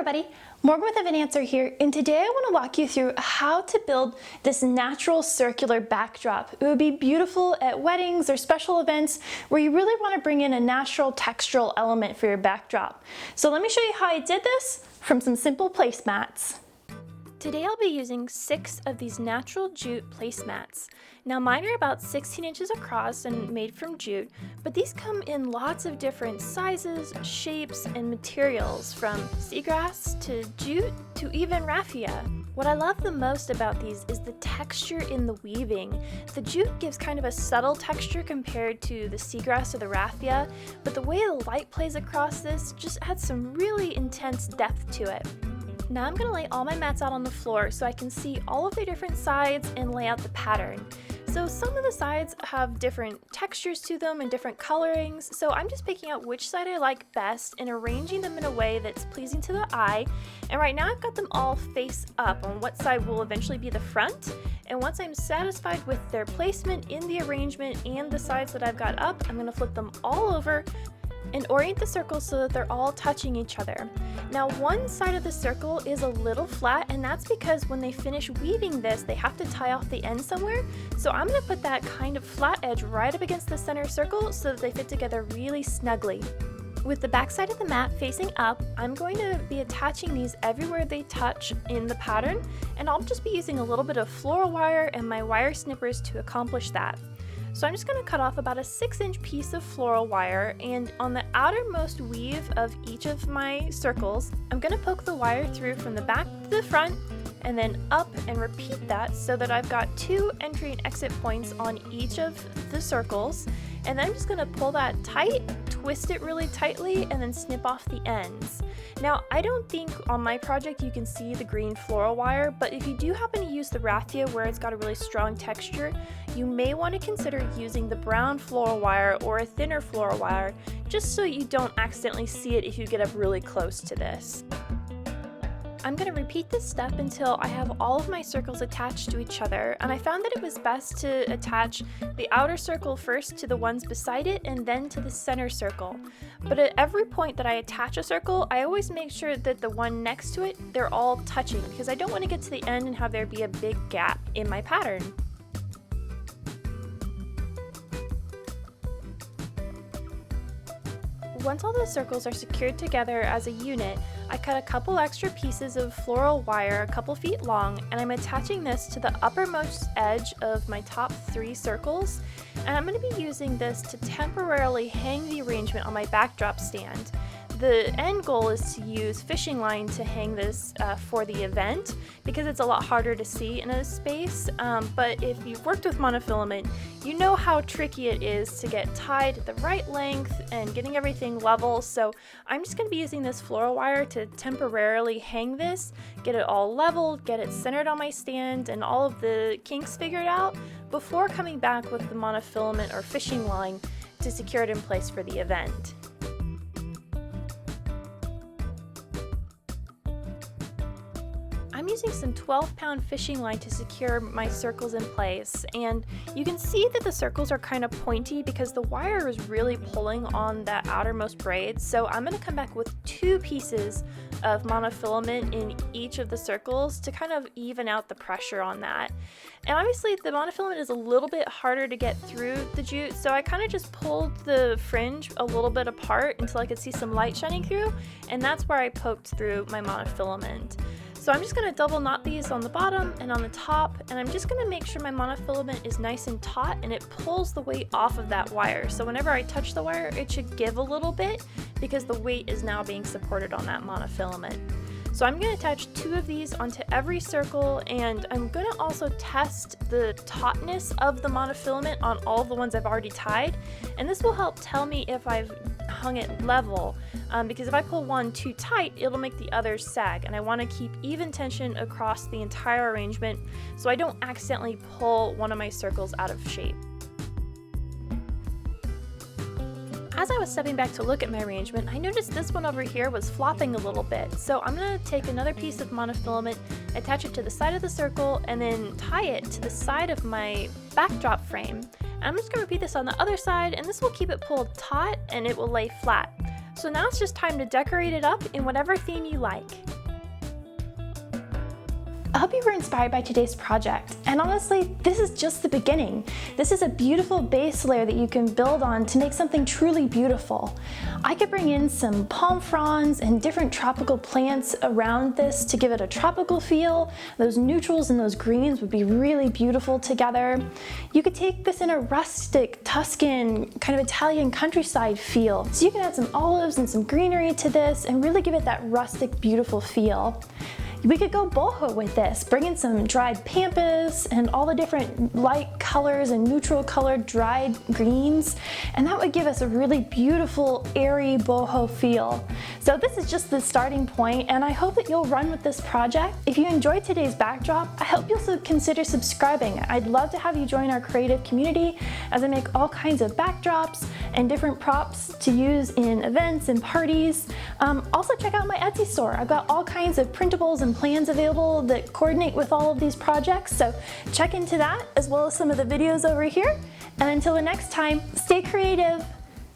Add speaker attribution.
Speaker 1: everybody, Morgan with an answer here, and today I want to walk you through how to build this natural circular backdrop. It would be beautiful at weddings or special events where you really want to bring in a natural textural element for your backdrop. So let me show you how I did this from some simple placemats. Today I'll be using 6 of these natural jute placemats. Now mine are about 16 inches across and made from jute, but these come in lots of different sizes, shapes, and materials, from seagrass to jute to even raffia. What I love the most about these is the texture in the weaving. The jute gives kind of a subtle texture compared to the seagrass or the raffia, but the way the light plays across this just adds some really intense depth to it. Now I'm going to lay all my mats out on the floor so I can see all of their different sides and lay out the pattern. So some of the sides have different textures to them and different colorings, so I'm just picking out which side I like best and arranging them in a way that's pleasing to the eye. And right now I've got them all face up on what side will eventually be the front. And once I'm satisfied with their placement in the arrangement and the sides that I've got up, I'm going to flip them all over and orient the circles so that they're all touching each other. Now one side of the circle is a little flat, and that's because when they finish weaving this, they have to tie off the end somewhere. So I'm going to put that kind of flat edge right up against the center circle so that they fit together really snugly. With the back side of the mat facing up, I'm going to be attaching these everywhere they touch in the pattern, and I'll just be using a little bit of floral wire and my wire snippers to accomplish that. So I'm just going to cut off about a 6-inch piece of floral wire, and on the outermost weave of each of my circles, I'm going to poke the wire through from the back to the front and then up and repeat that so that I've got 2 entry and exit points on each of the circles. And then I'm just going to pull that tight, twist it really tightly, and then snip off the ends. Now, I don't think on my project you can see the green floral wire, but if you do happen to use the raffia where it's got a really strong texture, you may want to consider using the brown floral wire or a thinner floral wire, just so you don't accidentally see it if you get up really close to this. I'm going to repeat this step until I have all of my circles attached to each other, and I found that it was best to attach the outer circle first to the ones beside it and then to the center circle. But at every point that I attach a circle, I always make sure that the one next to it, they're all touching, because I don't want to get to the end and have there be a big gap in my pattern. Once all the circles are secured together as a unit, I cut a couple extra pieces of floral wire a couple feet long, and I'm attaching this to the uppermost edge of my top 3 circles, and I'm going to be using this to temporarily hang the arrangement on my backdrop stand. The end goal is to use fishing line to hang this for the event, because it's a lot harder to see in a space, but if you've worked with monofilament, you know how tricky it is to get tied at the right length and getting everything level. So I'm just going to be using this floral wire to temporarily hang this, get it all leveled, get it centered on my stand, and all of the kinks figured out before coming back with the monofilament or fishing line to secure it in place for the event. I'm using some 12-pound fishing line to secure my circles in place, and you can see that the circles are kind of pointy because the wire is really pulling on that outermost braid. So I'm going to come back with 2 pieces of monofilament in each of the circles to kind of even out the pressure on that. And obviously the monofilament is a little bit harder to get through the jute, so I kind of just pulled the fringe a little bit apart until I could see some light shining through, and that's where I poked through my monofilament. So I'm just going to double knot these on the bottom and on the top, and I'm just going to make sure my monofilament is nice and taut and it pulls the weight off of that wire. So whenever I touch the wire, it should give a little bit because the weight is now being supported on that monofilament. So I'm going to attach 2 of these onto every circle, and I'm going to also test the tautness of the monofilament on all the ones I've already tied, and this will help tell me if I've hung it level, because if I pull one too tight, it'll make the others sag, and I want to keep even tension across the entire arrangement so I don't accidentally pull one of my circles out of shape. As I was stepping back to look at my arrangement, I noticed this one over here was flopping a little bit. So I'm going to take another piece of monofilament, attach it to the side of the circle, and then tie it to the side of my backdrop frame. And I'm just going to repeat this on the other side, and this will keep it pulled taut and it will lay flat. So now it's just time to decorate it up in whatever theme you like. I hope you were inspired by today's project, and honestly, this is just the beginning. This is a beautiful base layer that you can build on to make something truly beautiful. I could bring in some palm fronds and different tropical plants around this to give it a tropical feel. Those neutrals and those greens would be really beautiful together. You could take this in a rustic, Tuscan, kind of Italian countryside feel. So you can add some olives and some greenery to this and really give it that rustic, beautiful feel. We could go boho with this, bring in some dried pampas and all the different light colors and neutral colored dried greens, and that would give us a really beautiful, airy boho feel. So this is just the starting point, and I hope that you'll run with this project. If you enjoyed today's backdrop, I hope you'll consider subscribing. I'd love to have you join our creative community as I make all kinds of backdrops and different props to use in events and parties. Also check out my Etsy store. I've got all kinds of printables and plans available that coordinate with all of these projects, so check into that as well as some of the videos over here. And until the next time, stay creative.